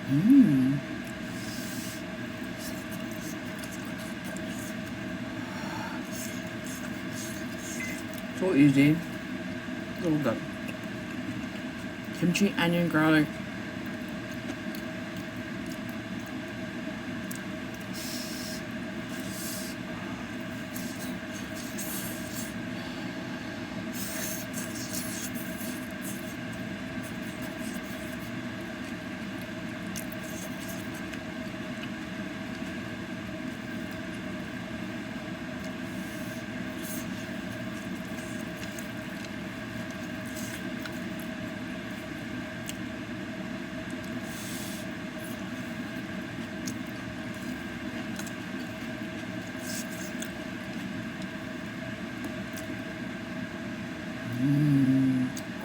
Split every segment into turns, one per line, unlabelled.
Mmm. So easy. So good. Kimchi, onion, garlic.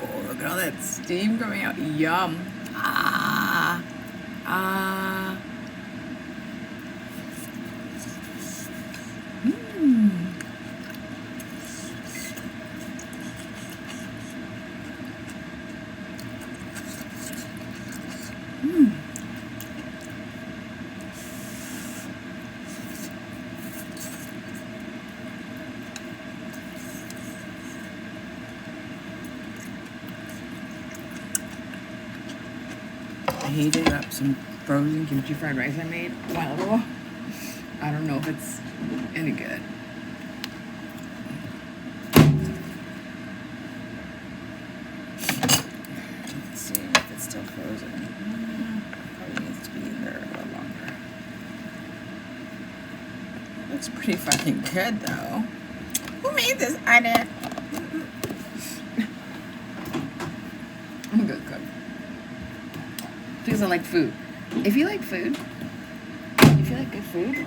Oh, look at all that steam coming out. Yum. Ah. Ah. Mmm. Mmm. I heated up some frozen kimchi fried rice I made a while ago. I don't know if it's any good. Let's see if it's still frozen. Probably needs to be there a little longer. Looks pretty fucking good though. Who made this? I did. I'm a good cook. Because I like food. If you like food, if you like good food,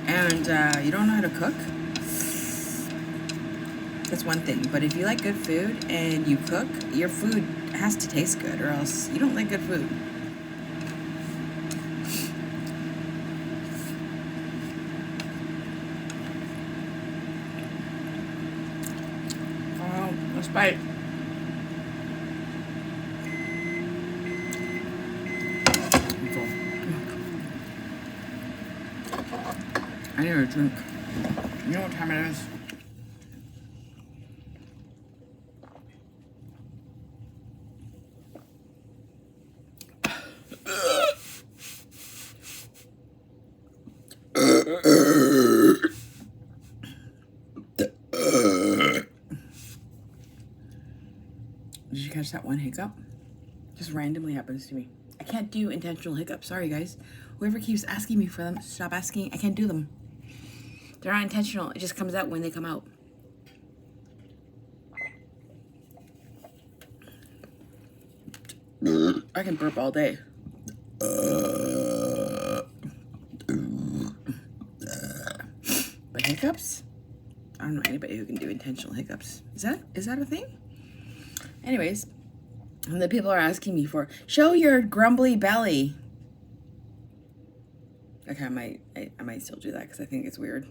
and you don't know how to cook, that's one thing. But if you like good food and you cook, your food has to taste good, or else you don't like good food. Oh, let's bite. I need a drink. You know what time it is? Did you catch that one hiccup? Just randomly happens to me. I can't do intentional hiccups. Sorry, guys. Whoever keeps asking me for them, stop asking. I can't do them. They're not intentional. It just comes out when they come out. I can burp all day. But hiccups? I don't know anybody who can do intentional hiccups. Is that a thing? Anyways, and the people are asking me for, show your grumbly belly. Okay, I might still do that because I think it's weird.